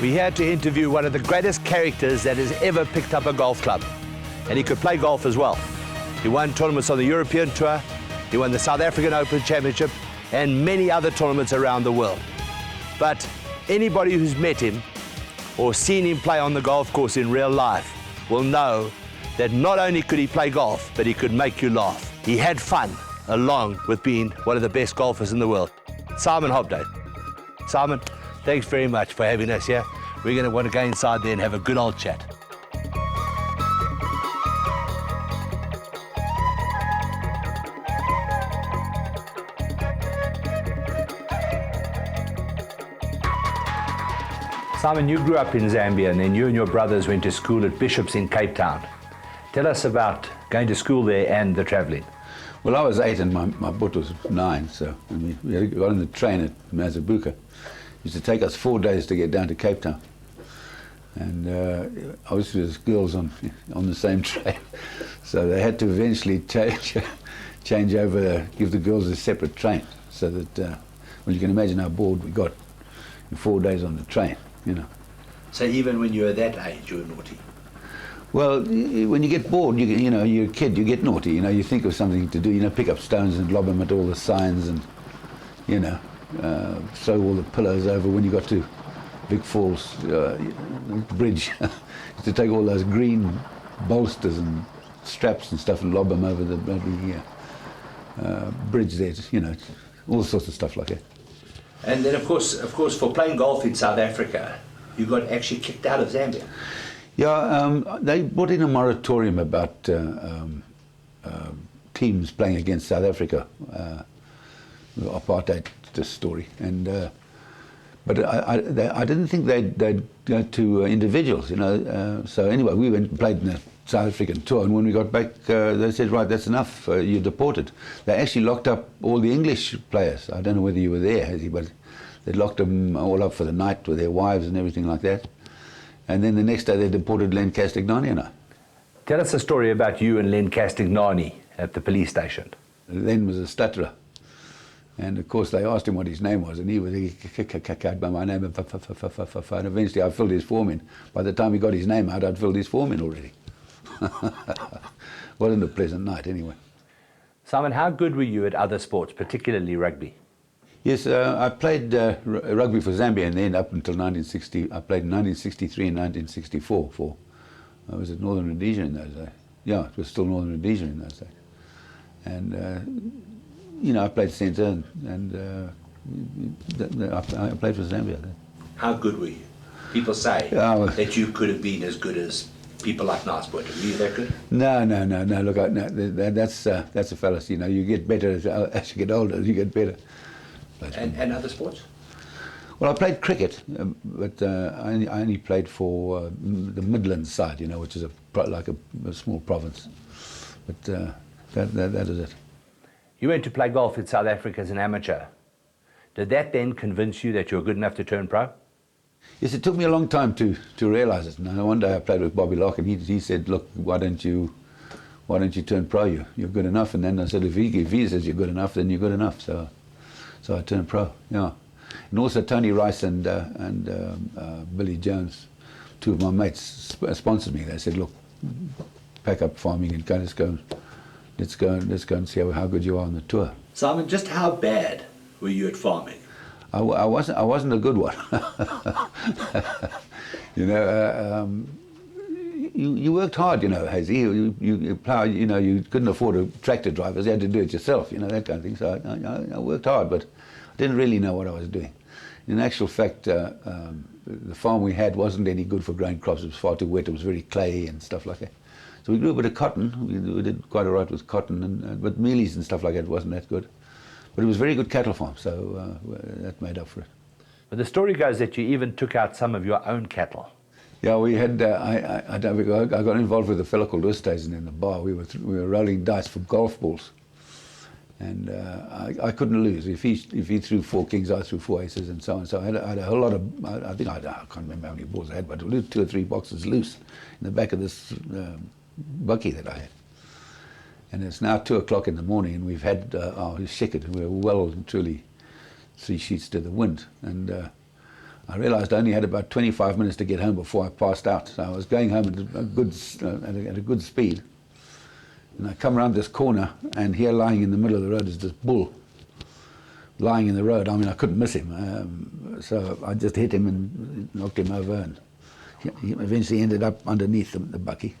We're here to interview one of the greatest characters that has ever picked up a golf club. And he could play golf as well. He won tournaments on the European Tour, he won the South African Open Championship, and many other tournaments around the world. But anybody who's met him or seen him play on the golf course in real life will know that not only could he play golf, but he could make you laugh. He had fun, along with being one of the best golfers in the world. Simon Hobday. Simon, thanks very much for having us here. We're going to want to go inside there and have a good old chat. Simon, you grew up in Zambia, and then you and your brothers went to school at Bishop's in Cape Town. Tell us about going to school there and the travelling. Well, I was 8 and my boat was 9, so we got on the train at Mazabuka. It used to take us 4 days to get down to Cape Town. And obviously there's girls on the same train, so they had to eventually change over, give the girls a separate train, so that, well, you can imagine how bored we got in 4 days on the train, you know. So even when you were that age, you were naughty? Well, when you get bored, you know, you're a kid, you get naughty, you know, you think of something to do, you know, pick up stones and lob them at all the signs and, you know, throw all the pillows over. When you got to Big Falls Bridge, you had to take all those green bolsters and straps and stuff and lob them over the bloody bridge there, you know, all sorts of stuff like that. And then, of course, for playing golf in South Africa, you got actually kicked out of Zambia. Yeah, they brought in a moratorium about teams playing against South Africa, the apartheid story, and but I didn't think they'd go to individuals, you know. So anyway, we went and played in the South African tour, and when we got back, they said, right, that's enough, you're deported. They actually locked up all the English players. I don't know whether you were there, Hazy, but they locked them all up for the night with their wives and everything like that. And then the next day they deported Len Castigliani and I. Tell us a story about you and Len Castigliani at the police station. Len was a stutterer. And of course they asked him what his name was, and he was by my name, and eventually I filled his form in. By the time he got his name out, I'd filled his form in already. Wasn't a pleasant night anyway. Simon, how good were you at other sports, particularly rugby? Yes, I played rugby for Zambia, and then up until 1960, I played in 1963 and 1964 for, I was at Northern Rhodesia in those days. Yeah, it was still Northern Rhodesia in those days. And, you know, I played centre, and I played for Zambia then. How good were you? People say that you could have been as good as people like Niceboy. Were you that good? No. Look, that's a fallacy. You know, you get better as you get older. You get better. And other sports? Well, I played cricket, but I only played for the Midlands side, you know, which is like a small province. But that is it. You went to play golf in South Africa as an amateur. Did that then convince you that you were good enough to turn pro? Yes, it took me a long time to realise it. And one day I played with Bobby Locke, and he said, "Look, why don't you turn pro? You're good enough." And then I said, if he says you're good enough, then you're good enough. So I turned pro, yeah. And also Tony Rice and Billy Jones, two of my mates, sponsored me. They said, "Look, pack up farming and let's go and see how good you are on the tour." Simon, just how bad were you at farming? I wasn't a good one. You know, you worked hard, you know, Hazy. You plough, you know, you couldn't afford a tractor driver, so you had to do it yourself, you know, that kind of thing. So I worked hard, but I didn't really know what I was doing. In actual fact, the farm we had wasn't any good for growing crops. It was far too wet. It was very clayey and stuff like that. So we grew a bit of cotton. We did quite all right with cotton, but mealies and stuff like that wasn't that good. But it was a very good cattle farm, so that made up for it. But the story goes that you even took out some of your own cattle. Yeah, we had. I got involved with a fellow called Oosthuizen in the bar. We were rolling dice for golf balls, and I couldn't lose. If he threw 4 kings, I threw 4 aces, and so on. So I had a whole lot of. I can't remember how many balls I had, but 2 or 3 boxes loose in the back of this bucky that I had. And it's now 2 o'clock in the morning, and we've had our sheket, and we're well and truly 3 sheets to the wind. And I realised I only had about 25 minutes to get home before I passed out. So I was going home at a good speed. And I come around this corner, and here lying in the middle of the road is this bull lying in the road. I mean, I couldn't miss him. So I just hit him and knocked him over. And he eventually ended up underneath the bucky.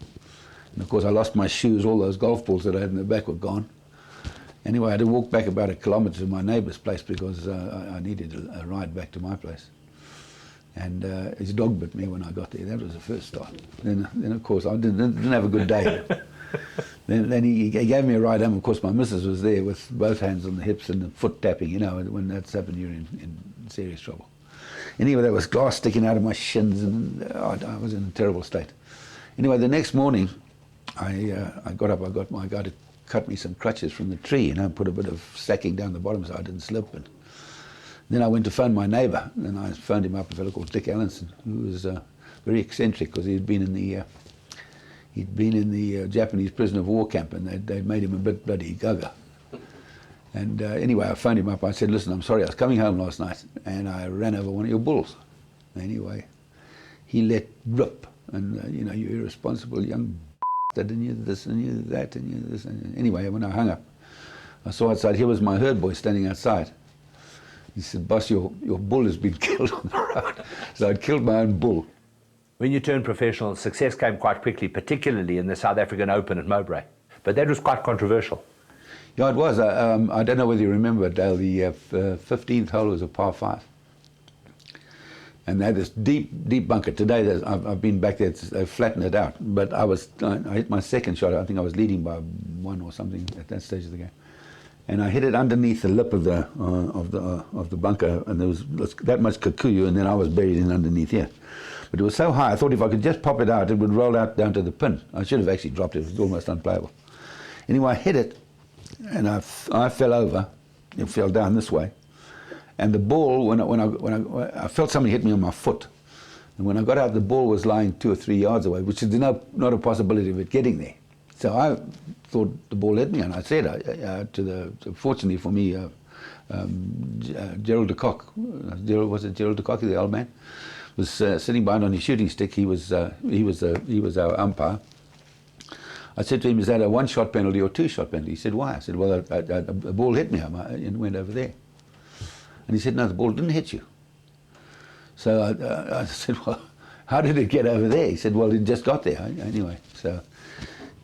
And of course, I lost my shoes. All those golf balls that I had in the back were gone. Anyway, I had to walk back about 1 kilometre to my neighbour's place because I needed a ride back to my place. And his dog bit me when I got there. That was the first start. Then of course, I didn't have a good day. then he gave me a ride home. Of course, my missus was there with both hands on the hips and the foot tapping. You know, when that's happened, you're in serious trouble. Anyway, there was glass sticking out of my shins, and I was in a terrible state. Anyway, the next morning, I got up. I got my guy to cut me some crutches from the tree, and I put a bit of sacking down the bottom so I didn't slip. And then I went to phone my neighbour, and I phoned him up, a fellow called Dick Allenson, who was very eccentric because he'd been in the Japanese prisoner of war camp, and they'd made him a bit bloody gaga. And anyway, I phoned him up. I said, listen, I'm sorry, I was coming home last night, and I ran over one of your bulls. Anyway, he let rip, and you know, you irresponsible young and you this and you that and you this. And anyway, when I hung up, I saw outside, here was my herd boy standing outside. He said, boss, your bull has been killed on the road. So I'd killed my own bull. When you turned professional, success came quite quickly, particularly in the South African Open at Mowbray. But that was quite controversial. Yeah, it was. I don't know whether you remember, Dale, the 15th hole was a par 5. And they had this deep bunker. Today, I've been back there, they've flattened it out. But I hit my second shot. I think I was leading by 1 or something at that stage of the game. And I hit it underneath the lip of the bunker, and there was that much kikuyu, and then I was buried in underneath here. But it was so high, I thought if I could just pop it out, it would roll out down to the pin. I should have actually dropped it. It was almost unplayable. Anyway, I hit it, and I fell over. It fell down this way. And the ball, when I felt somebody hit me on my foot. And when I got out, the ball was lying 2 or 3 yards away, which is not a possibility of it getting there. So I thought the ball hit me, and I said, fortunately for me, Gerald de Kock, was it Gerald de Kock, the old man, was sitting behind on his shooting stick. He was our umpire. I said to him, is that a 1-shot penalty or 2-shot penalty? He said, why? I said, well, a ball hit me and went over there. And he said, no, the ball didn't hit you. So I said, well, how did it get over there? He said, well, it just got there anyway. So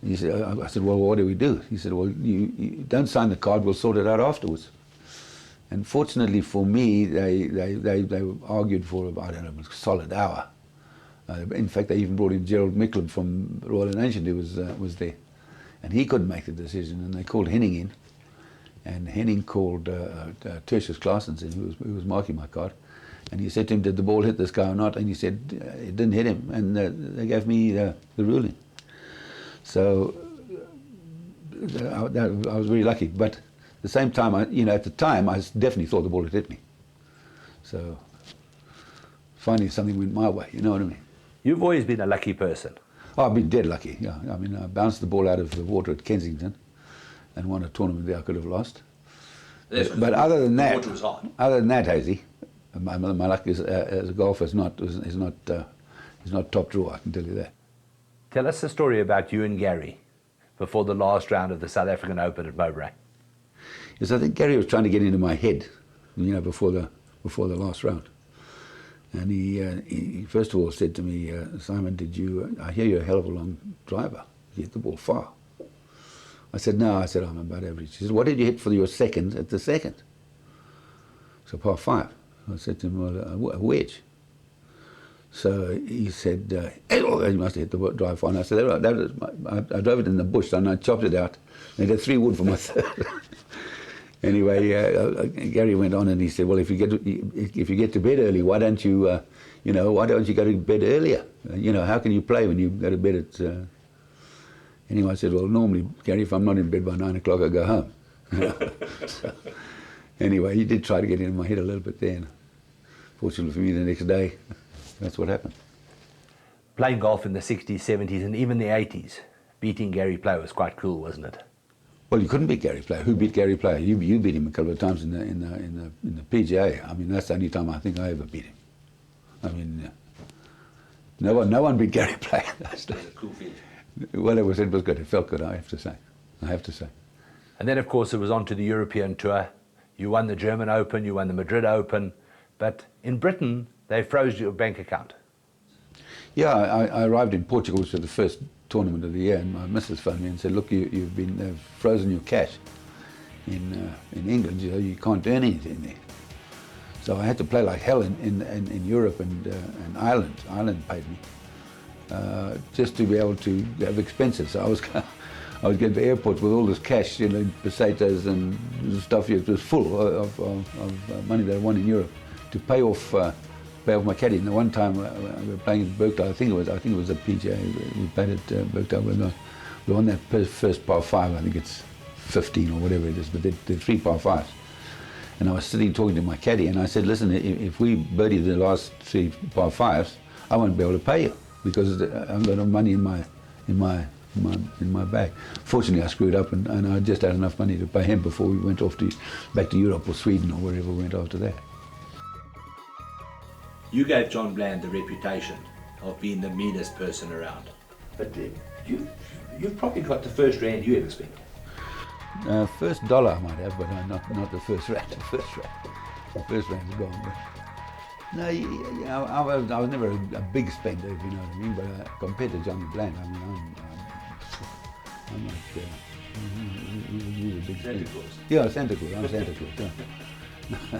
he said, I said, well, what do we do? He said, well, you don't sign the card, we'll sort it out afterwards. And fortunately for me, they argued for about, I don't know, a solid hour. In fact, they even brought in Gerald Micklem from Royal and Ancient, who was there. And he couldn't make the decision, and they called Henning in. And Henning called Tertius Claessens in, who was marking my card. And he said to him, did the ball hit this guy or not? And he said, it didn't hit him. And they gave me the ruling. So I was very lucky. But at the same time, at the time, I definitely thought the ball had hit me. So finally something went my way, you know what I mean? You've always been a lucky person. Oh, I've been dead lucky, yeah. I mean, I bounced the ball out of the water at Kensington and won a tournament there I could have lost. But other than that, Hazy, my luck as a golfer is not top drawer, I can tell you that. Tell us the story about you and Gary before the last round of the South African Open at Mowbray. Yes, I think Gary was trying to get into my head, before the last round. And he first of all said to me, Simon, I hear you're a hell of a long driver. You hit the ball far. I said, no. I said, I'm about average. He said, what did you hit for your second at the second? So par 5. I said to him, well, a wedge. So he said, you must have hit the drive far. And I said, I drove it in the bush, and I chopped it out. And I got 3 wood for my third. Anyway, Gary went on and he said, well, if you get to bed early, why don't you go to bed earlier? How can you play when you go to bed at... Anyway, I said, well, normally, Gary, if I'm not in bed by 9 o'clock, I go home. So, anyway, he did try to get into my head a little bit there. And fortunately for me, the next day, that's what happened. Playing golf in the 60s, 70s, and even the 80s, beating Gary Player was quite cool, wasn't it? Well, you couldn't beat Gary Player. Who beat Gary Player? You beat him a couple of times in the PGA. I mean, that's the only time I think I ever beat him. I mean, no one beat Gary Player. It was a cool feeling. Well, it was good. It felt good, I have to say. And then, of course, it was on to the European tour. You won the German Open, you won the Madrid Open, but in Britain, they froze your bank account. Yeah, I arrived in Portugal for the first tournament of the year, and my missus phoned me and said, look, they've frozen your cash in England, you can't earn anything there. So I had to play like hell in Europe and Ireland. Ireland paid me just to be able to have expenses. So I would get to the airport with all this cash, pesetas and stuff. It was full of money that I won in Europe to pay off my caddy. And the one time we were playing at Birkdale, I think it was a PGA. We played at Birkdale. We won that first par 5. I think it's 15 or whatever it is, but they're 3 par 5s. And I was sitting talking to my caddy, and I said, listen, if we birdie the last 3 par 5s, I won't be able to pay you because I've got money in my bag. Fortunately, I screwed up, and I just had enough money to pay him before we went off back to Europe or Sweden or wherever we went after that. You gave John Bland the reputation of being the meanest person around. But you've probably got the first rand you ever spent. First dollar I might have, but not the first rand. The first rand's gone. But no, I was never a big spender, if you know what I mean. But compared to Johnny Bland, I mean, I'm like he's a big Santa spender. Claus. Yeah, Santa Claus. I'm Santa Claus. Yeah.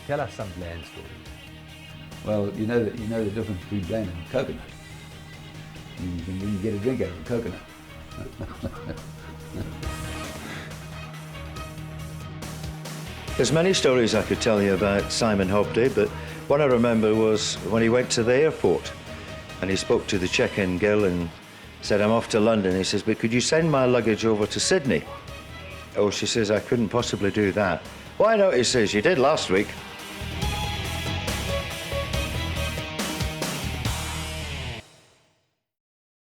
Tell us some Bland stories. Well, you know the difference between Bland and coconut. You can get a drink out of a coconut. There's many stories I could tell you about Simon Hobday, but one I remember was when he went to the airport and he spoke to the check-in girl and said, I'm off to London. He says, but could you send my luggage over to Sydney? Oh, she says, I couldn't possibly do that. Why not? He says, you did last week.